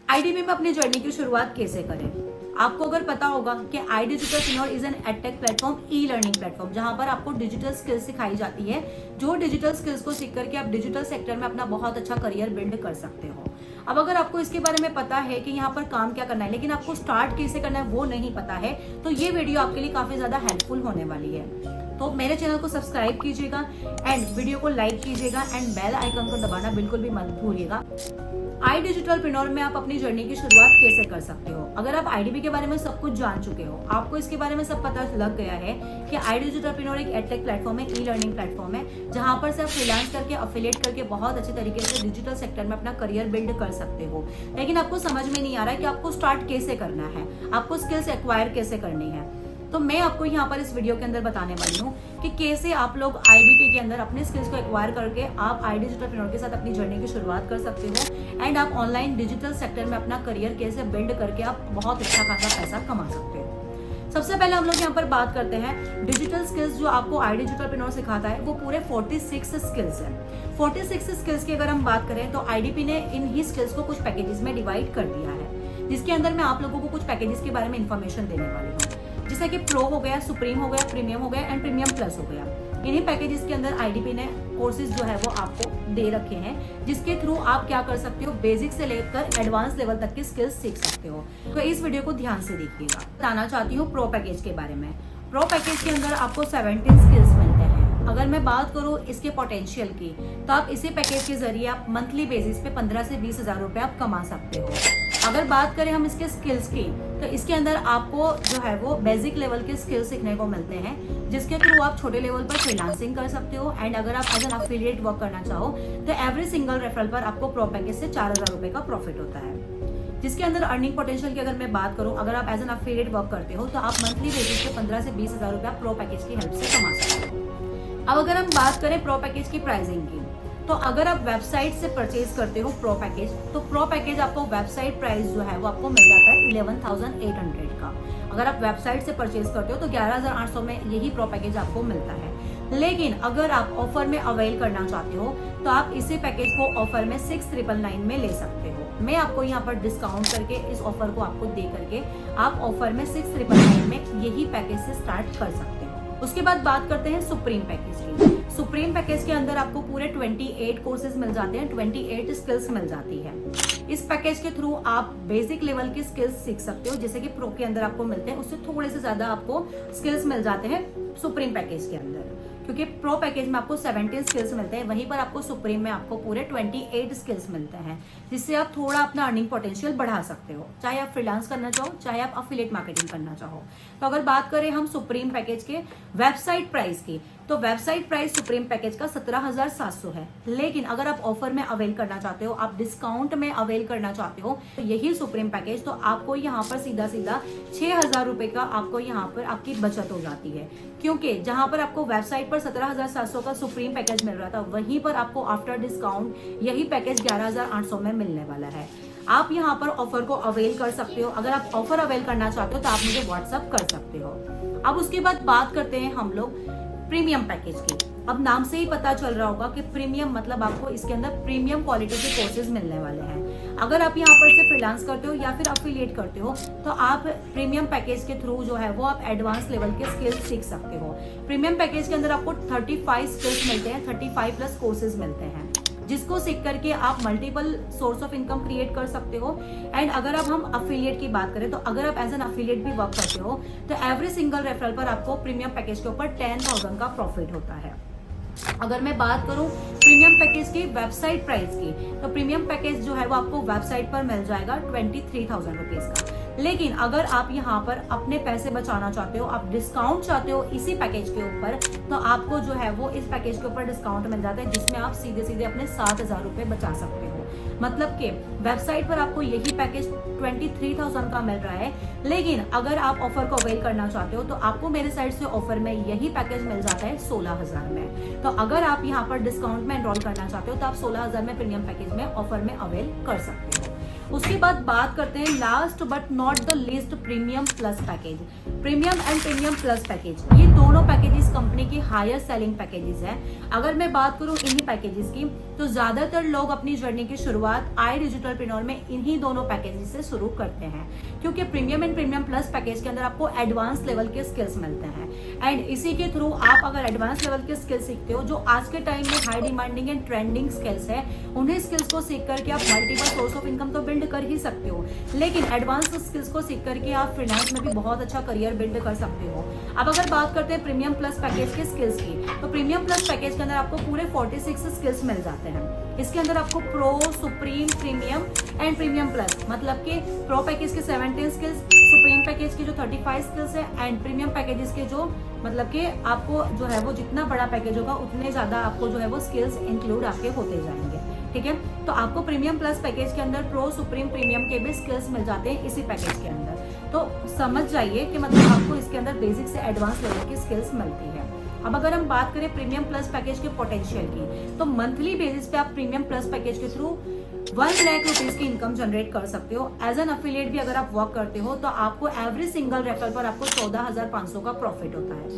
IDP में अपनी journey की शुरुआत कैसे करें। आपको अगर पता होगा कि I digitalpreneur is an edtech platform, e learning platform, जहां पर आपको डिजिटल स्किल्स सिखाई जाती है। जो डिजिटल स्किल्स को सीख करके आप डिजिटल सेक्टर में अपना बहुत अच्छा करियर बिल्ड कर सकते हो। अब अगर आपको इसके बारे में पता है कि यहाँ पर काम क्या करना है, लेकिन आपको स्टार्ट कैसे करना है वो नहीं पता है, तो ये वीडियो आपके लिए काफी ज्यादा हेल्पफुल होने वाली है। तो मेरे चैनल को सब्सक्राइब कीजिएगा एंड वीडियो को लाइक कीजिएगा एंड बेल आइकन को दबाना बिल्कुल भी मत भूलिएगा। आई डिजिटलप्रेन्योर में आप अपनी जर्नी की शुरुआत कैसे कर सकते हो। अगर आप आईडीपी के बारे में सब कुछ जान चुके हो, आपको इसके बारे में सब पता लग गया है कि आई डिजिटलप्रेन्योर एक एडटेक प्लेटफॉर्म है, ई लर्निंग प्लेटफॉर्म है, जहां पर से आप फ्रीलांस करके अफिलिएट करके बहुत अच्छे तरीके से डिजिटल सेक्टर में अपना करियर बिल्ड कर सकते हो। लेकिन आपको समझ में नहीं आ रहा है कि आपको स्टार्ट कैसे करना है, आपको स्किल्स एक्वायर कैसे करनी है। तो मैं आपको यहाँ पर इस वीडियो के अंदर बताने वाली हूँ कि कैसे आप लोग आईडीपी के अंदर अपने स्किल्स को एक्वायर करके आप आई डिजिटलप्रेन्योर के साथ अपनी जर्नी की शुरुआत कर सकते हो एंड आप ऑनलाइन डिजिटल सेक्टर में अपना करियर कैसे बिल्ड करके आप बहुत अच्छा खासा पैसा कमा सकते हो। सबसे पहले हम लोग यहाँ पर बात करते हैं डिजिटल स्किल्स जो आपको आई डिजिटलप्रेन्योर सिखाता है, वो पूरे 46 स्किल्स है। 46 स्किल्स की अगर हम बात करें तो आईडीपी ने इन ही स्किल्स को कुछ पैकेजेस में डिवाइड कर दिया है, जिसके अंदर मैं आप लोगों को कुछ पैकेजेस के बारे में इंफॉर्मेशन देने वाली हूँ, जैसे कि प्रो हो गया, सुप्रीम हो गया, प्रीमियम हो गया एंड प्रीमियम प्लस हो गया। इन्हीं पैकेजेस के अंदर आईडीपी ने कोर्सेज जो है वो आपको दे रखे हैं, जिसके थ्रू आप क्या कर सकते हो, बेसिक से लेकर एडवांस लेवल तक की स्किल्स सीख सकते हो। तो इस वीडियो को ध्यान से देखिएगा। बताना चाहती हूँ प्रो पैकेज के बारे में। प्रो पैकेज के अंदर आपको 17 स्किल्स मिलते हैं। अगर मैं बात करूँ इसके पोटेंशियल की, तो आप इसी पैकेज के जरिए आप मंथली बेसिस पे 15 से 20 हजार रुपए आप कमा सकते हो। अगर बात करें हम इसके स्किल्स की, तो इसके अंदर आपको जो है वो बेसिक लेवल के स्किल्स सीखने को मिलते हैं, जिसके थ्रू आप छोटे लेवल पर फ्रीलांसिंग कर सकते हो एंड अगर आप एज एन अफिलिएट वर्क करना चाहो तो एवरी सिंगल रेफरल पर आपको प्रो पैकेज से 4000 रुपए का प्रॉफिट होता है। जिसके अंदर अर्निंग पोटेंशियल की अगर मैं बात करूं, अगर आप एज एन अफिलिएट वर्क करते हो तो आप मंथली बेसिस पे 15 से 20 हजार रुपया प्रो पैकेज की हेल्प से कमा सकते हो। अब अगर हम बात करें प्रो पैकेज की प्राइसिंग की, तो अगर आप वेबसाइट से परचेज करते हो प्रो पैकेज, तो प्रो पैकेज आपको वेबसाइट प्राइस जो है वो आपको मिल जाता है 11,800 का। अगर आप वेबसाइट से परचेज करते हो तो 11,800 में यही प्रो पैकेज आपको मिलता है। लेकिन अगर आप ऑफर में अवेल करना चाहते हो तो आप इसी पैकेज को ऑफर में 6,999 में ले सकते हो। मैं आपको यहाँ पर डिस्काउंट करके इस ऑफर को आपको दे करके आप ऑफर में 6,999 में यही पैकेज से स्टार्ट कर सकते हो। उसके बाद बात करते हैं सुप्रीम पैकेज की। सुप्रीम पैकेज के अंदर आपको पूरे 28 कोर्सेज मिल जाते हैं, 28 स्किल्स मिल जाती है। इस पैकेज के थ्रू आप बेसिक लेवल की स्किल्स सीख सकते हो, जैसे कि प्रो के अंदर आपको मिलते हैं, उससे थोड़े से ज्यादा आपको स्किल्स मिल जाते हैं सुप्रीम पैकेज के अंदर, क्योंकि प्रो पैकेज में आपको 17 स्किल्स मिलते हैं, वहीं पर आपको सुप्रीम में आपको पूरे 28 स्किल्स मिलते हैं, जिससे आप थोड़ा अपना अर्निंग पोटेंशियल बढ़ा सकते हो, चाहे आप फ्रीलांस करना चाहो, चाहे आप अफिलिएट मार्केटिंग करना चाहो। तो अगर बात करें हम सुप्रीम पैकेज के वेबसाइट प्राइस की, तो वेबसाइट प्राइस सुप्रीम पैकेज का 17,700 है। लेकिन अगर आप ऑफर में अवेल करना चाहते हो, आप डिस्काउंट में अवेल करना चाहते हो, तो यही सुप्रीम पैकेज, तो आपको यहाँ पर सीधा सीधा 6,000 रुपए का आपको यहाँ पर आपकी बचत हो जाती है, क्योंकि जहां पर आपको वेबसाइट पर 17,700 का सुप्रीम पैकेज मिल रहा था, वहीं पर आपको आफ्टर डिस्काउंट यही पैकेज 11,800 में मिलने वाला है। आप यहाँ पर ऑफर को अवेल कर सकते हो। अगर आप ऑफर अवेल करना चाहते हो तो आप मुझे व्हाट्सअप कर सकते हो। अब उसके बाद बात करते हैं हम लोग प्रीमियम पैकेज की। अब नाम से ही पता चल रहा होगा कि प्रीमियम मतलब आपको इसके अंदर प्रीमियम क्वालिटी के कोर्सेज मिलने वाले हैं। अगर आप यहाँ पर से फ्रीलांस करते हो या फिर अफिलिएट करते हो तो आप प्रीमियम पैकेज के थ्रू जो है वो आप एडवांस लेवल के स्किल्स सीख सकते हो। प्रीमियम पैकेज के अंदर आपको 35 स्किल्स मिलते हैं, 35 प्लस कोर्सेज मिलते हैं, जिसको सीख करके आप multiple source of income create कर सकते हो। एंड अगर अब हम अफिलिएट की बात करें, तो अगर आप एज एन अफिलिएट भी वर्क करते हो तो एवरी सिंगल रेफरल पर आपको प्रीमियम पैकेज के ऊपर 10,000 का प्रॉफिट होता है। अगर मैं बात करूं प्रीमियम पैकेज की वेबसाइट प्राइस की, तो प्रीमियम पैकेज जो है वो आपको वेबसाइट पर मिल जाएगा 23,000 रुपीज का। लेकिन अगर आप यहाँ पर अपने पैसे बचाना चाहते हो, आप डिस्काउंट चाहते हो इसी पैकेज के ऊपर, तो आपको जो है वो इस पैकेज के ऊपर डिस्काउंट मिल जाता है, जिसमें आप सीधे सीधे अपने 7,000 रुपए बचा सकते हो। मतलब कि वेबसाइट पर आपको यही पैकेज 23,000 का मिल रहा है, लेकिन अगर आप ऑफर को अवेल करना चाहते हो तो आपको मेरे साइड से ऑफर में यही पैकेज मिल जाता है 16,000 में। तो अगर आप यहाँ पर डिस्काउंट में एनरोल करना चाहते हो तो आप 16,000 में प्रीमियम पैकेज में ऑफर में अवेल कर सकते हो। उसके बाद बात करते हैं last but not the least premium plus package. Premium and premium plus package, ये दोनों पैकेजेस कंपनी की हायर सेलिंग पैकेजेस हैं। अगर मैं बात करूं इन्हीं पैकेजेस की, तो ज्यादातर लोग अपनी जर्नी की शुरुआत आई डिजिटलप्रेन्योर में इन्हीं दोनों पैकेजेस से शुरू करते हैं, क्योंकि premium and premium plus package के अंदर आपको एडवांस लेवल के स्किल्स मिलते हैं एंड इसी के थ्रू आप अगर एडवांस लेवल के स्किल्स सीखते हो, जो आज के टाइम में high demanding and trending skills है, उन्हें स्किल्स को सीख करके आप मल्टीपल सोर्स ऑफ इनकम तो बिल्ड कर ही सकते हो, लेकिन एडवांस स्किल्स को सीख करके आप फ्रीलांस में भी बहुत अच्छा करियर बिल्ड कर सकते हो। अब अगर बात करते हैं प्रीमियम प्लस पैकेज के स्किल्स की, तो प्रीमियम प्लस पैकेज के अंदर आपको पूरे 46 स्किल्स मिल जाते हैं। इसके अंदर आपको pro, supreme, premium and premium plus, मतलब कि प्रो पैकेज के 17 स्किल्स, सुप्रीम पैकेज के जो 35 स्किल्स है एंड प्रीमियम पैकेजेस के जो मतलब कि आपको जो है वो जितना बड़ा पैकेज होगा उतने ज्यादा आपको जो है वो स्किल्स इंक्लूड आपके होते जाएंगे। ठीक है, तो आपको प्रीमियम प्लस पैकेज के अंदर प्रो, सुप्रीम, प्रीमियम के भी स्किल्स मिल जाते हैं इसी पैकेज के अंदर। तो समझ जाइए कि मतलब आपको इसके अंदर बेसिक से एडवांस लेवल की स्किल्स मिलती है। अब अगर हम बात करें प्रीमियम प्लस पैकेज के पोटेंशियल की, तो मंथली बेसिस पे आप प्रीमियम प्लस पैकेज के थ्रू 1 लाख रुपीज की इनकम जनरेट कर सकते हो। एज एन अफिलिएट भी अगर आप वर्क करते हो तो आपको एवरी सिंगल रेफरल पर आपको 14,500 का प्रॉफिट होता है।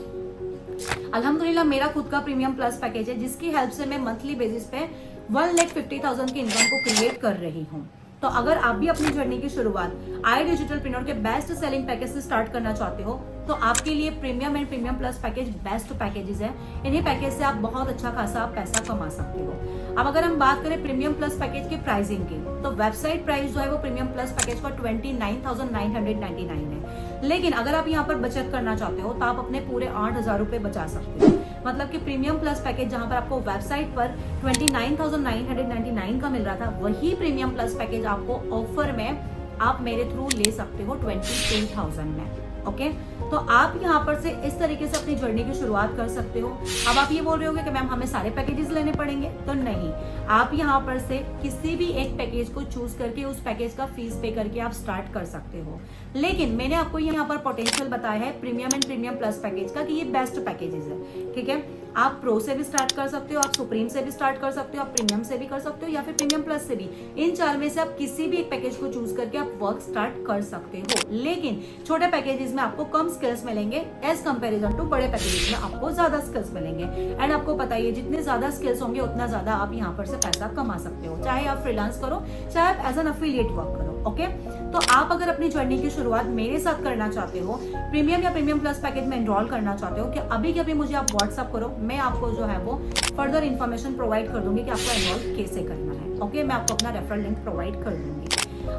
अल्हम्दुलिल्लाह मेरा खुद का प्रीमियम प्लस पैकेज है, जिसकी हेल्प से मैं मंथली बेसिस पे 1,50,000 की इनकम को क्रिएट कर रही हूँ। तो अगर आप भी अपनी जर्नी की शुरुआत आई डिजिटलप्रेन्योर के बेस्ट सेलिंग पैकेज से स्टार्ट करना चाहते हो, तो आपके लिए premium and premium plus package best packages है। इन्हीं पैकेज से आप बहुत अच्छा खासा पैसा कमा सकते हो। अब अगर हम बात करें प्रीमियम प्लस पैकेज की प्राइसिंग की, तो वेबसाइट प्राइस जो है वो प्रीमियम प्लस पैकेज का 29,999 है, लेकिन अगर आप यहाँ पर बचत करना चाहते हो तो आप अपने पूरे 8,000 रुपए बचा सकते हो। मतलब कि प्रीमियम प्लस पैकेज जहां पर आपको वेबसाइट पर 29,999 का मिल रहा था, वही प्रीमियम प्लस पैकेज आपको ऑफर में आप मेरे थ्रू ले सकते हो 22,000 में। ओके, तो आप यहाँ पर से इस तरीके से अपनी जर्नी की शुरुआत कर सकते हो। अब आप ये बोल रहे होगे कि मैम हमें सारे पैकेजेस लेने पड़ेंगे, तो नहीं, आप यहाँ पर से किसी भी एक पैकेज को चूज करके उस पैकेज का फीस पे करके आप स्टार्ट कर सकते हो। लेकिन मैंने आपको यहाँ पर पोटेंशियल बताया है premium and premium plus package का कि ये बेस्ट पैकेजेस है। ठीक है, आप प्रो से भी स्टार्ट कर सकते हो, आप सुप्रीम से भी स्टार्ट कर सकते हो, आप प्रीमियम से भी कर सकते हो या फिर प्रीमियम प्लस से भी। इन 4 में से आप किसी भी एक पैकेज को चूज करके आप वर्क स्टार्ट कर सकते हो। लेकिन छोटे पैकेजेस में आपको कम स्किल्स मिलेंगे एज कंपैरिजन टू बड़े पैकेजेस में आपको ज्यादा स्किल्स मिलेंगे। एंड आपको पता ही है जितने ज्यादा स्किल्स होंगे उतना ज्यादा आप यहाँ पर से पैसा कमा सकते हो, चाहे आप फ्रीलांस करो चाहे आप एज एन अफिलिएट वर्क करो। ओके, तो आप अगर अपनी जर्नी की शुरुआत मेरे साथ करना चाहते हो, प्रीमियम या प्रीमियम प्लस पैकेज में एनरोल करना चाहते हो, कि अभी के अभी मुझे आप व्हाट्सअप करो, मैं आपको जो है वो फर्दर इन्फॉर्मेशन प्रोवाइड कर दूंगी कि आपको एनरोल कैसे करना है। ओके, मैं आपको अपना रेफरल लिंक प्रोवाइड कर दूंगी।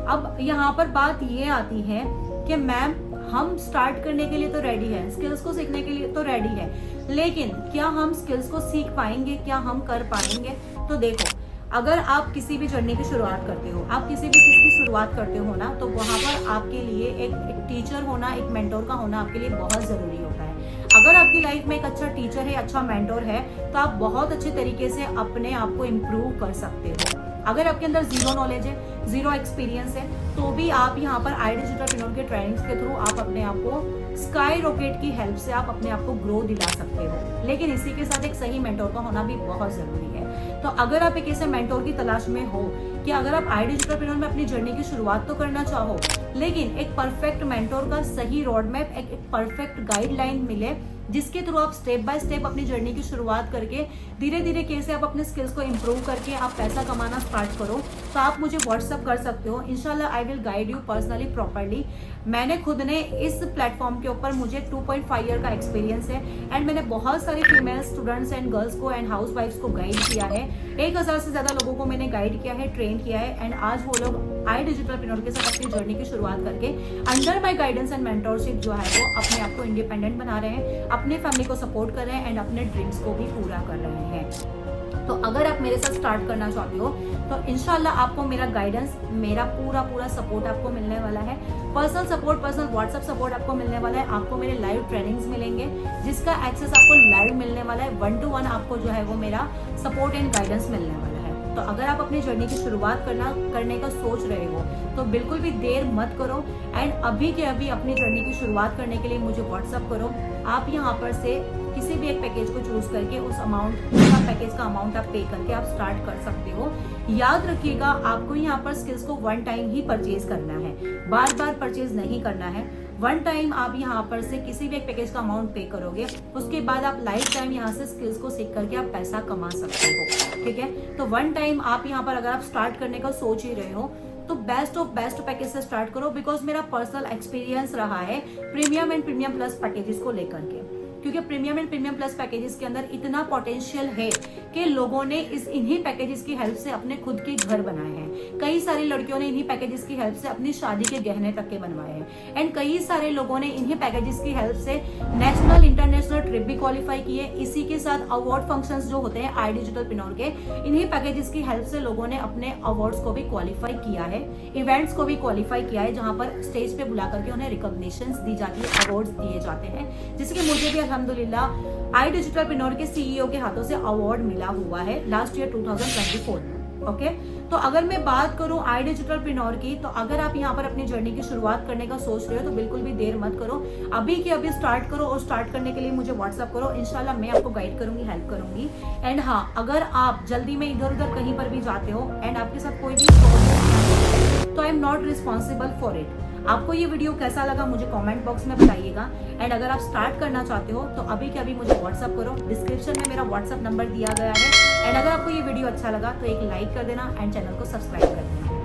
अब यहाँ पर बात ये आती है कि मैम हम स्टार्ट करने के लिए तो रेडी है, स्किल्स को सीखने के लिए तो रेडी है, लेकिन क्या हम स्किल्स को सीख पाएंगे, क्या हम कर पाएंगे? तो देखो, अगर आप किसी भी जर्नी की शुरुआत करते हो, आप किसी भी चीज की शुरुआत करते हो ना, तो वहां पर आपके लिए एक टीचर होना, एक मेंटोर का होना आपके लिए बहुत जरूरी होता है। अगर आपकी लाइफ में एक अच्छा टीचर है, अच्छा मेंटोर है, तो आप बहुत अच्छे तरीके से अपने आप को इम्प्रूव कर सकते हो। अगर आपके अंदर जीरो नॉलेज है, जीरो एक्सपीरियंस है, तो भी आप यहाँ पर आई डिजिटलप्रेन्योर के ट्रेनिंग्स के थ्रू आप अपने आप को स्काई रॉकेट की हेल्प से आप अपने आप को ग्रो दिला सकते हो। लेकिन इसी के साथ एक सही मेंटोर का होना भी बहुत जरूरी है। तो अगर आप एक ऐसे मेंटोर की तलाश में हो कि अगर आप आई डिजिटलप्रेन्योर में अपनी जर्नी की शुरुआत तो करना चाहो, लेकिन एक परफेक्ट मेंटोर का सही रोड मैप, एक परफेक्ट गाइडलाइन मिले, जिसके थ्रू आप स्टेप बाय स्टेप अपनी जर्नी की शुरुआत करके धीरे धीरे कैसे आप अपने स्किल्स को इम्प्रूव करके आप पैसा कमाना स्टार्ट करो, तो आप मुझे व्हाट्सअप कर सकते हो। इंशाल्लाह I will guide you personally properly. मैंने खुद ने इस प्लेटफॉर्म के ऊपर मुझे 2.5 ईयर का एक्सपीरियंस है एंड मैंने बहुत सारे फीमेल स्टूडेंट्स एंड गर्ल्स को एंड हाउस वाइफ्स को गाइड किया है। 1,000 से ज्यादा लोगों को मैंने गाइड किया है, ट्रेन किया है एंड आज वो लोग आई डिजिटलप्रेन्योर के साथ अपनी जर्नी की शुरुआत करके under my guidance and mentorship जो है वो अपने आप को इंडिपेंडेंट बना रहे हैं, अपने फैमिली को सपोर्ट कर रहे हैं एंड अपने ड्रीम्स को भी पूरा कर रहे हैं। तो अगर आप मेरे साथ स्टार्ट करना चाहते हो तो इंशाल्लाह आपको मेरा गाइडेंस, मेरा पूरा सपोर्ट आपको मिलने वाला है। Personal support, personal WhatsApp support आपको मिलने वाला है। आपको मेरे लाइव ट्रेनिंग्स मिलेंगे जिसका एक्सेस आपको लाइव मिलने वाला है। 1-to-1 आपको जो है वो मेरा सपोर्ट एंड गाइडेंस मिलने वाला है। तो अगर आप अपनी जर्नी की शुरुआत करने का सोच रहे हो तो बिल्कुल भी देर मत करो एंड अभी के अभी अपनी जर्नी की शुरुआत करने के लिए मुझे व्हाट्सअप करो। आप यहाँ पर से किसी भी एक पैकेज को चूज करके उस अमाउंट पैकेज का अमाउंट आप पे करके आप स्टार्ट कर सकते हो। याद रखिएगा, आपको यहाँ पर स्किल्स को वन टाइम ही परचेज करना है, बार बार परचेज नहीं करना है। वन टाइम आप यहाँ पर से किसी भी एक पैकेज का अमाउंट पे करोगे, उसके बाद आप लाइफ टाइम यहाँ से स्किल्स को सीख करके आप पैसा कमा सकते हो। ठीक है, तो वन टाइम आप यहाँ पर अगर आप स्टार्ट करने का सोच ही रहे हो तो बेस्ट ऑफ बेस्ट पैकेज से स्टार्ट करो, बिकॉज मेरा पर्सनल एक्सपीरियंस रहा है premium and premium plus packages को लेकर के, क्योंकि premium and premium plus packages के अंदर इतना पोटेंशियल है कि लोगों ने इन्हीं पैकेजेस की हेल्प से अपने खुद के घर बनाए हैं। कई सारी लड़कियों ने इन्हीं पैकेजेस की हेल्प से अपनी शादी के गहने तक के बनवाए हैं, एंड कई सारे लोगों ने इन्हीं पैकेजेस की हेल्प से नेशनल इंटरनेशनल ट्रिप भी क्वालिफाई किए। इसी के साथ अवार्ड फंक्शंस जो होते हैं आई डिजिटलप्रेन्योर के, इन्हीं पैकेजेस की हेल्प से लोगों ने अपने अवार्ड्स को भी क्वालिफाई किया है, इवेंट्स को भी क्वालिफाई किया है, जहां पर स्टेज पे बुला करके उन्हें रिकॉग्निशंस दी जाती है, अवार्ड्स दिए जाते हैं, जिससे कि मुझे भी अल्हम्दुलिल्लाह आई डिजिटलप्रेन्योर के सीईओ के हाथों से अवार्ड मिला हुआ है लास्ट ईयर 2024 में। ओके, तो अगर मैं बात करूं आई डिजिटलप्रेन्योर की, तो अगर आप यहाँ पर अपनी जर्नी की शुरुआत करने का सोच रहे हो तो बिल्कुल भी देर मत करो, अभी के अभी स्टार्ट करो। और स्टार्ट करने के लिए मुझे व्हाट्सअप करो, इंशाल्लाह मैं आपको गाइड करूंगी, हेल्प करूंगी। एंड हाँ, अगर आप जल्दी में इधर उधर कहीं पर भी जाते हो एंड आपके साथ कोई भी प्रॉब्लम, तो I am not responsible for it. आपको ये वीडियो कैसा लगा मुझे कमेंट बॉक्स में बताइएगा। एंड अगर आप स्टार्ट करना चाहते हो तो अभी के अभी मुझे व्हाट्सअप करो, डिस्क्रिप्शन में मेरा व्हाट्सअप नंबर दिया गया है। एंड अगर आपको ये वीडियो अच्छा लगा तो एक लाइक कर देना एंड चैनल को सब्सक्राइब कर देना।